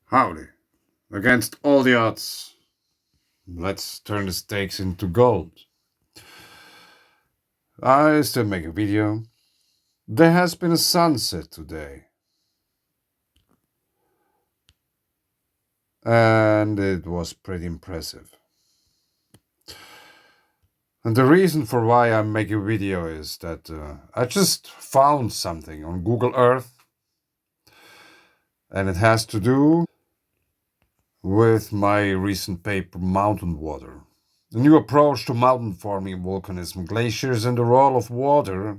Howdy. Against all the odds, let's turn the stakes into gold. I still make a video. There has been a sunset today, and it was pretty impressive. And the reason for why I'm making a video is that I just found something on Google Earth, and it has to do with my recent paper, Mountain Water. The new approach to mountain forming, volcanism, glaciers, and the role of water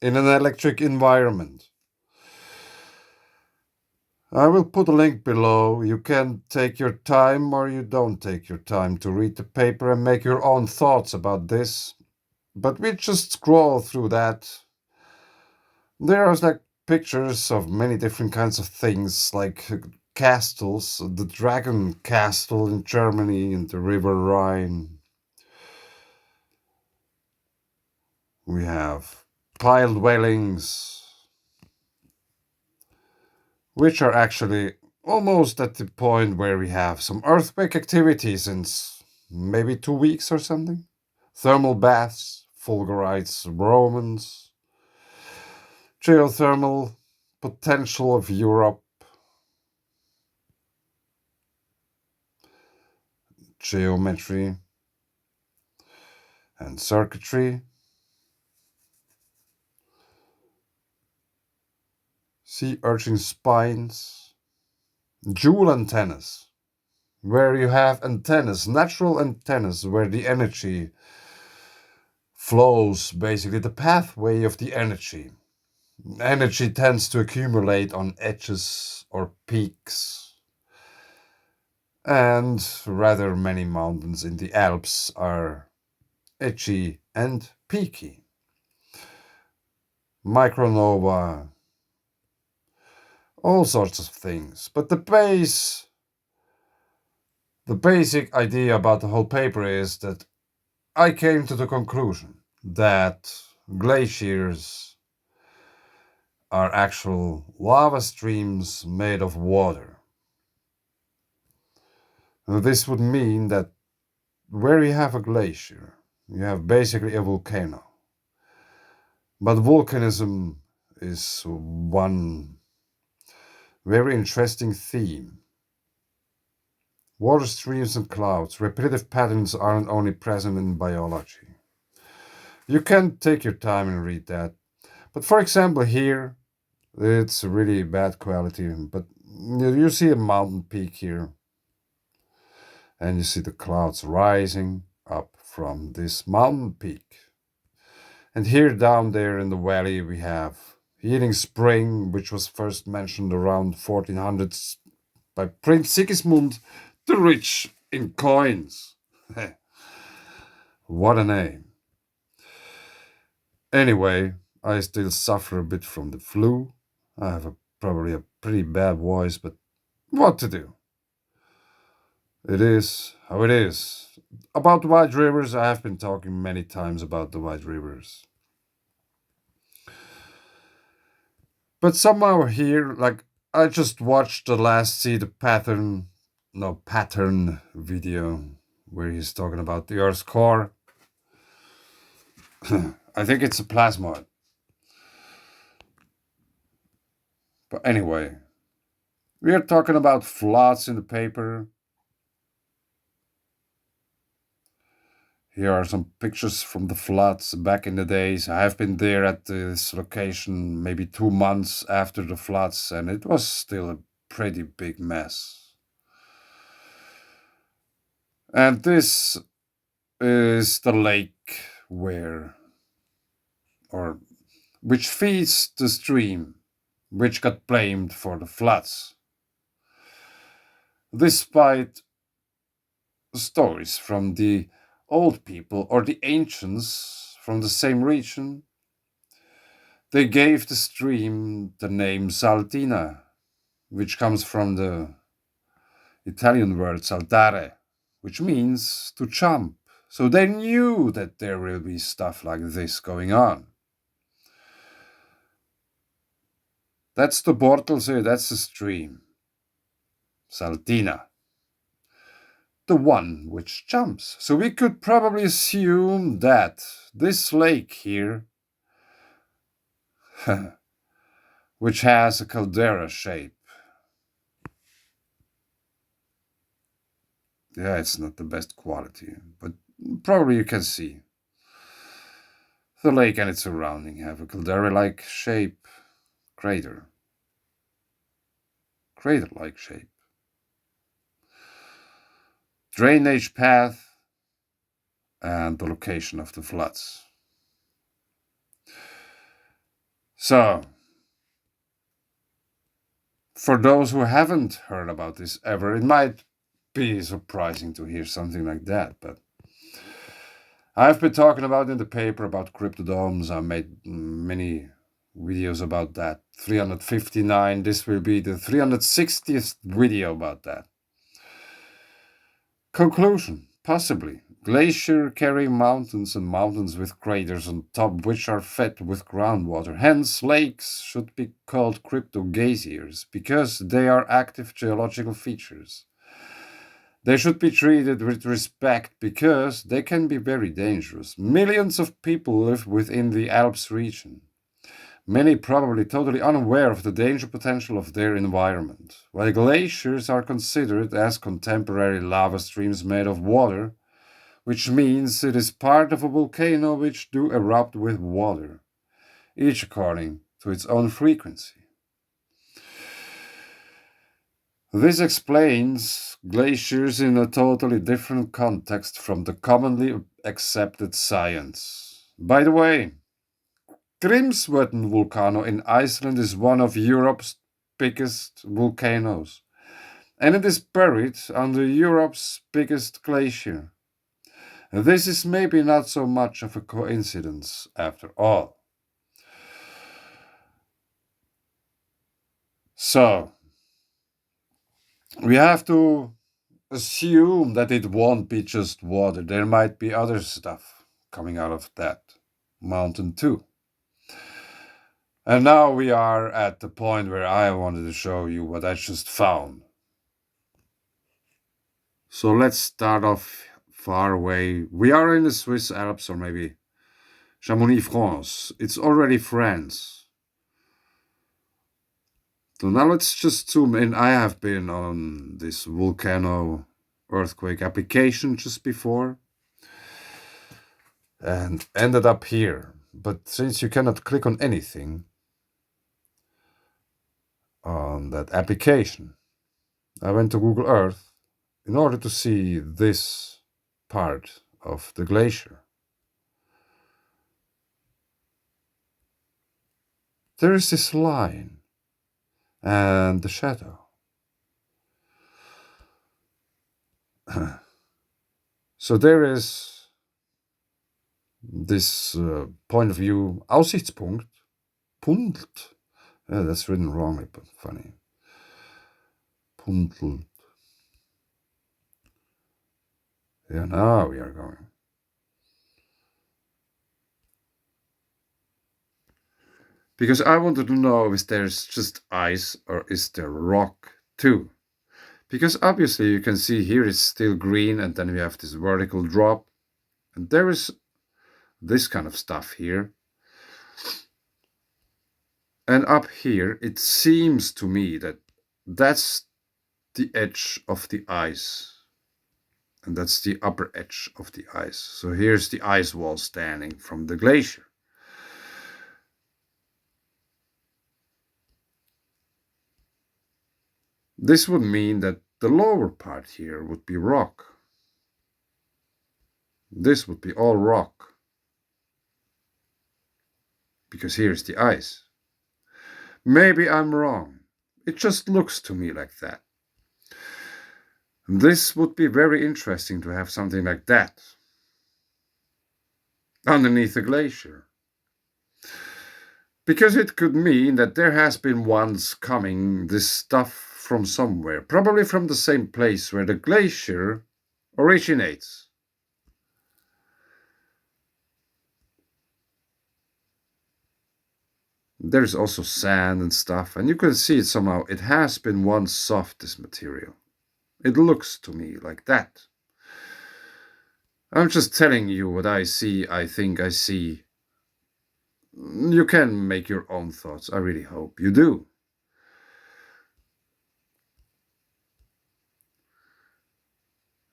in an electric environment. I will put a link below. You can take your time or you don't take your time to read the paper and make your own thoughts about this. But we just scroll through that. There are like pictures of many different kinds of things, like castles, the Dragon Castle in Germany and the River Rhine. We have pile dwellings, which are actually almost at the point where we have some earthquake activity since maybe 2 weeks or something. Thermal baths, fulgurites, Romans, geothermal potential of Europe, geometry and circuitry, sea urchin spines, jewel antennas, where you have antennas, natural antennas, where the energy flows, basically the pathway of the energy. Energy tends to accumulate on edges or peaks, and rather many mountains in the Alps are edgy and peaky. Micronova, all sorts of things. But the basic idea about the whole paper is that I came to the conclusion that glaciers are actual lava streams made of water. This would mean that where you have a glacier, you have basically a volcano. But volcanism is one very interesting theme. Water streams and clouds, repetitive patterns aren't only present in biology. You can take your time and read that. But for example, here, it's really bad quality, but you see a mountain peak here, and you see the clouds rising up from this mountain peak. And here down there in the valley we have Healing Spring, which was first mentioned around 1400s by Prince Sigismund the Rich in coins. What a name. Anyway, I still suffer a bit from the flu. I have probably a pretty bad voice, but what to do? It is how it is. About the White Rivers, I have been talking many times about the White Rivers. But somehow here, like, I just watched the last See the Pattern video where he's talking about the Earth's core. I think it's a plasmoid. But anyway, we are talking about floods in the paper. Here are some pictures from the floods back in the days. I have been there at this location maybe 2 months after the floods, and it was still a pretty big mess. And this is the lake where, or which feeds the stream, which got blamed for the floods. Despite stories from the old people or the ancients from the same region, they gave the stream the name Saltina, which comes from the Italian word saltare, which means to jump. So they knew that there will be stuff like this going on. That's the Bortelsee, that's the stream. Saltina, the one which jumps. So we could probably assume that this lake here, which has a caldera shape, yeah, it's not the best quality, but probably you can see the lake and its surrounding have a caldera-like shape, crater-like shape. Drainage path and the location of the floods. So, for those who haven't heard about this ever, it might be surprising to hear something like that, but I've been talking about in the paper about cryptodomes. I made many videos about that. 359, this will be the 360th video about that. Conclusion, possibly. Glacier carrying mountains and mountains with craters on top which are fed with groundwater. Hence, lakes should be called cryptoglaciers because they are active geological features. They should be treated with respect because they can be very dangerous. Millions of people live within the Alps region. Many probably totally unaware of the danger potential of their environment. While glaciers are considered as contemporary lava streams made of water, which means it is part of a volcano which do erupt with water, each according to its own frequency. This explains glaciers in a totally different context from the commonly accepted science. By the way, Grímsvötn volcano in Iceland is one of Europe's biggest volcanoes, and it is buried under Europe's biggest glacier. This is maybe not so much of a coincidence after all. So, we have to assume that it won't be just water. There might be other stuff coming out of that mountain too. And now we are at the point where I wanted to show you what I just found. So let's start off far away. We are in the Swiss Alps, or maybe Chamonix, France. It's already France. So now let's just zoom in. I have been on this volcano earthquake application just before and ended up here. But since you cannot click on anything on that application, I went to Google Earth in order to see this part of the glacier. There is this line and the shadow. So there is this point of view, Aussichtspunkt, Punkt. Yeah, that's written wrongly, but funny. Puntl. Yeah, now we are going. Because I wanted to know if there's just ice or is there rock too. Because obviously you can see here it's still green and then we have this vertical drop. And there is this kind of stuff here. And up here, it seems to me that that's the edge of the ice. And that's the upper edge of the ice. So here's the ice wall standing from the glacier. This would mean that the lower part here would be rock. This would be all rock. Because here's the ice. Maybe I'm wrong. It just looks to me like that. This would be very interesting to have something like that underneath a glacier. Because it could mean that there has been once coming this stuff from somewhere, probably from the same place where the glacier originates. There's also sand and stuff, and you can see it somehow. It has been once soft, this material. It looks to me like that. I'm just telling you what I see, I think I see. You can make your own thoughts. I really hope you do.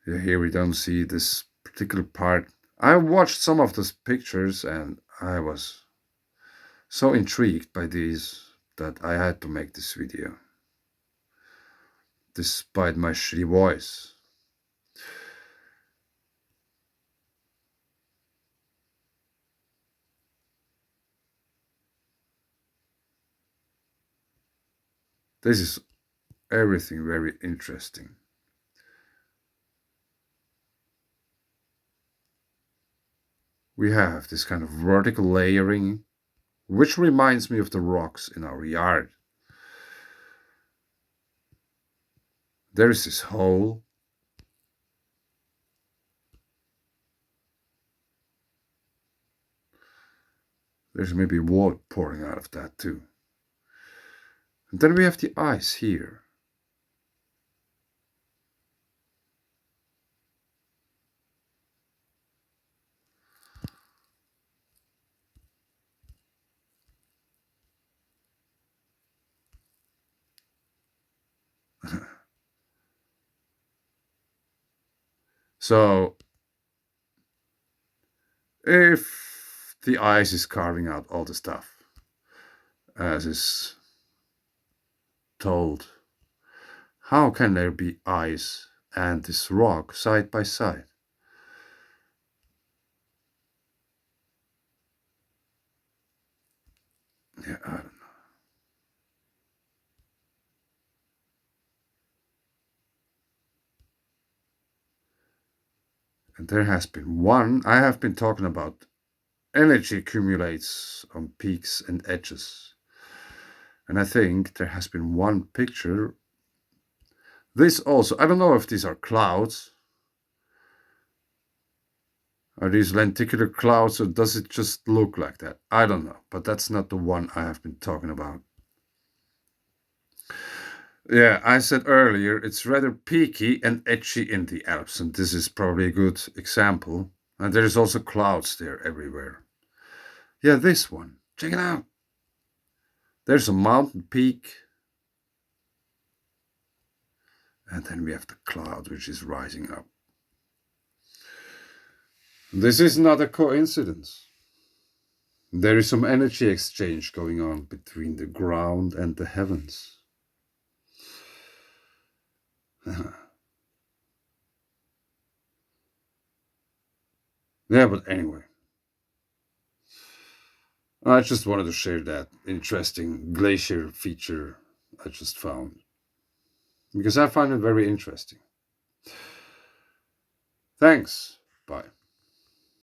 Yeah, here we don't see this particular part. I watched some of those pictures and I was so intrigued by these that I had to make this video, despite my shitty voice. This is everything very interesting. We have this kind of vertical layering, which reminds me of the rocks in our yard. There is this hole. There's maybe water pouring out of that too. And then we have the ice here. So if the ice is carving out all the stuff, as is told, how can there be ice and this rock side by side? Yeah, I don't know. And there has been one, I have been talking about energy accumulates on peaks and edges. And I think there has been one picture. This also, I don't know if these are clouds. Are these lenticular clouds or does it just look like that? I don't know, but that's not the one I have been talking about. Yeah, I said earlier, it's rather peaky and edgy in the Alps, and this is probably a good example. And there's also clouds there everywhere. Yeah, this one. Check it out. There's a mountain peak, and then we have the cloud which is rising up. This is not a coincidence. There is some energy exchange going on between the ground and the heavens. Yeah, but anyway, I just wanted to share that interesting glacier feature I just found because I find it very interesting. Thanks. Bye.